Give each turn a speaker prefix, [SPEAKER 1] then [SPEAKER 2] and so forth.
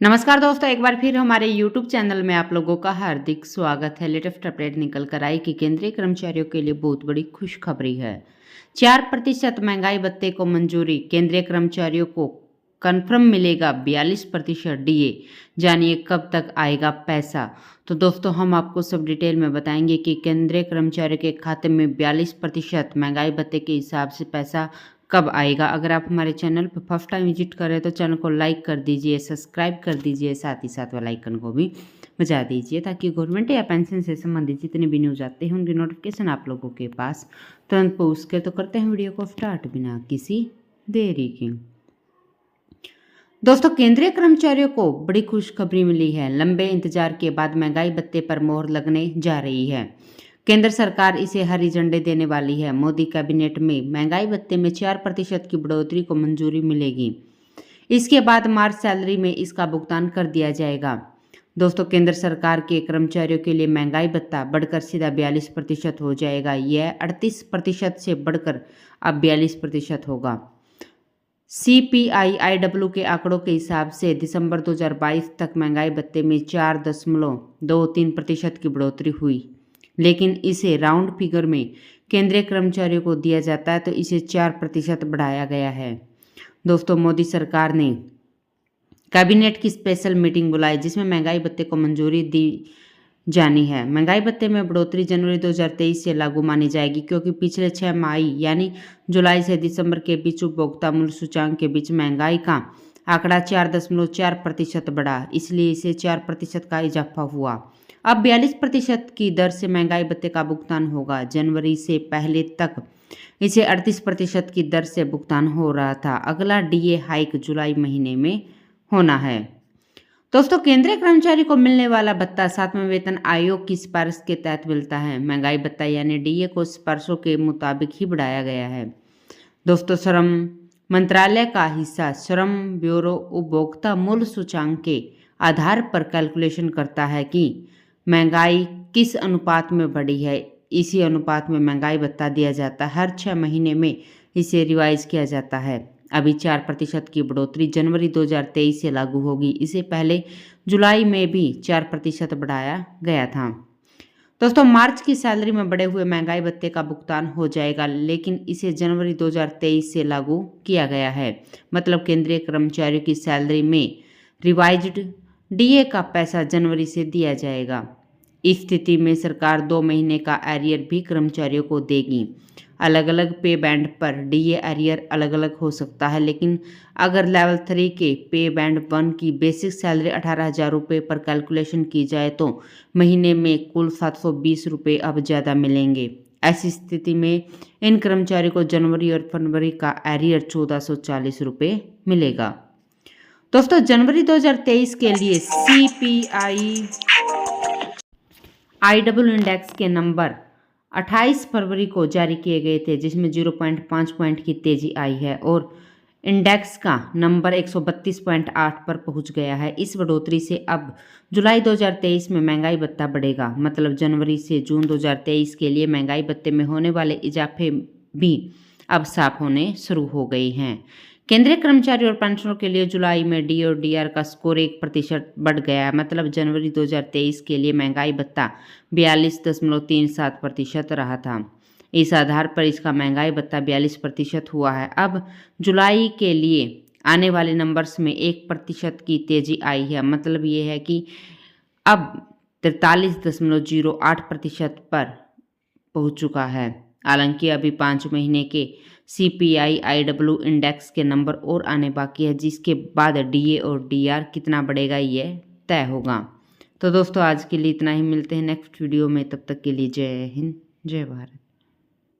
[SPEAKER 1] नमस्कार दोस्तों, एक बार फिर हमारे YouTube चैनल में आप लोगों का हार्दिक स्वागत है। लेटेस्ट अपडेट निकल कर आई कि केंद्रीय कर्मचारियों के लिए बहुत बड़ी खुशखबरी है। 4% महंगाई भत्ते को मंजूरी, केंद्रीय कर्मचारियों को कन्फर्म मिलेगा 42% डीए। जानिए कब तक आएगा पैसा। तो दोस्तों हम आपको सब डिटेल में बताएंगे कि केंद्रीय कर्मचारियों के खाते में 42% महंगाई भत्ते के हिसाब से पैसा कब आएगा। अगर आप हमारे चैनल पर फर्स्ट टाइम विजिट कर रहे हैं तो चैनल को लाइक कर दीजिए, सब्सक्राइब कर दीजिए, साथ ही साथ वाला आइकन को भी बजा दीजिए ताकि गवर्नमेंट या पेंशन से संबंधित जितने भी न्यूज़ आते हैं उनकी नोटिफिकेशन आप लोगों के पास तुरंत पहुँच के। तो करते हैं वीडियो को स्टार्ट बिना किसी देरी के। दोस्तों केंद्रीय कर्मचारियों को बड़ी खुशखबरी मिली है। लंबे इंतजार के बाद महंगाई भत्ते पर मोहर लगने जा रही है। केंद्र सरकार इसे हरी झंडी देने वाली है। मोदी कैबिनेट में महंगाई भत्ते में 4% की बढ़ोतरी को मंजूरी मिलेगी। इसके बाद मार्च सैलरी में इसका भुगतान कर दिया जाएगा। दोस्तों केंद्र सरकार के कर्मचारियों के लिए महंगाई भत्ता बढ़कर सीधा 42% हो जाएगा। यह 38% से बढ़कर अब 42% होगा। CPI-IW के आंकड़ों के हिसाब से दिसंबर 2022 तक महंगाई भत्ते में 4.23% की बढ़ोतरी हुई, लेकिन इसे राउंड फिगर में केंद्रीय कर्मचारियों को दिया जाता है तो इसे 4% बढ़ाया गया है। दोस्तों मोदी सरकार ने कैबिनेट की स्पेशल मीटिंग बुलाई जिसमें महंगाई भत्ते को मंजूरी दी जानी है। महंगाई भत्ते में बढ़ोतरी जनवरी 2023 से लागू मानी जाएगी क्योंकि पिछले 6 माह यानी जुलाई से दिसंबर के बीच उपभोक्ता मूल्य सूचांक के बीच महंगाई का आंकड़ा 4.4% बढ़ा, इसलिए इसे 4% का इजाफा हुआ। अब 42% की दर से महंगाई भत्ते का भुगतान होगा। जनवरी से पहले तक इसे 38% की दर से भुगतान हो रहा था। अगला डीए हाइक जुलाई महीने में होना है। दोस्तों केंद्रीय कर्मचारी को मिलने वाला भत्ता 7वें वेतन आयोग की सिफारिश के तहत मिलता है। महंगाई भत्ता यानी डीए को सिफारिशों के मुताबिक ही बढ़ाया गया है। दोस्तों श्रम मंत्रालय का हिस्सा श्रम ब्यूरो उपभोक्ता मूल्य सूचांक के आधार पर कैलकुलेशन करता है कि महंगाई किस अनुपात में बढ़ी है। इसी अनुपात में महंगाई भत्ता दिया जाता है। हर 6 महीने में इसे रिवाइज किया जाता है। अभी 4% की बढ़ोतरी जनवरी 2023 से लागू होगी। इससे पहले जुलाई में भी 4% बढ़ाया गया था। दोस्तों मार्च की सैलरी में बढ़े हुए महंगाई भत्ते का भुगतान हो जाएगा, लेकिन इसे जनवरी 2023 से लागू किया गया है। मतलब केंद्रीय कर्मचारियों की सैलरी में रिवाइज्ड डीए का पैसा जनवरी से दिया जाएगा। इस स्थिति में सरकार 2 महीने का एरियर भी कर्मचारियों को देगी। अलग अलग पे बैंड पर डीए एरियर अलग अलग हो सकता है, लेकिन अगर लेवल 3 के पे बैंड 1 की बेसिक सैलरी 18,000 रुपये पर कैलकुलेशन की जाए तो महीने में कुल 720 रुपये अब ज़्यादा मिलेंगे। ऐसी स्थिति में इन कर्मचारियों को जनवरी और फरवरी का एरियर 1440 रुपये मिलेगा। दोस्तों जनवरी 2023 के लिए CPI-IW इंडेक्स के नंबर 28 फरवरी को जारी किए गए थे, जिसमें 0.5 पॉइंट की तेजी आई है और इंडेक्स का नंबर 132.8 पर पहुंच गया है। इस बढ़ोतरी से अब जुलाई 2023 में महंगाई भत्ता बढ़ेगा। मतलब जनवरी से जून 2023 के लिए महंगाई भत्ते में होने वाले इजाफे भी अब साफ होने शुरू हो गए हैं। केंद्रीय कर्मचारी और पेंशनरों के लिए जुलाई में डी और डीआर का स्कोर 1% बढ़ गया। मतलब जनवरी 2023 के लिए महंगाई भत्ता 42.37% रहा था। इस आधार पर इसका महंगाई भत्ता 42% हुआ है। अब जुलाई के लिए आने वाले नंबर्स में 1% की तेजी आई है। मतलब ये है कि अब 43.08% पर पहुंच चुका है। हालांकि अभी 5 महीने के CPI-IW इंडेक्स के नंबर और आने बाकी है, जिसके बाद डीए और डीआर कितना बढ़ेगा ये तय होगा। तो दोस्तों आज के लिए इतना ही। मिलते हैं नेक्स्ट वीडियो में, तब तक के लिए जय हिंद जय भारत।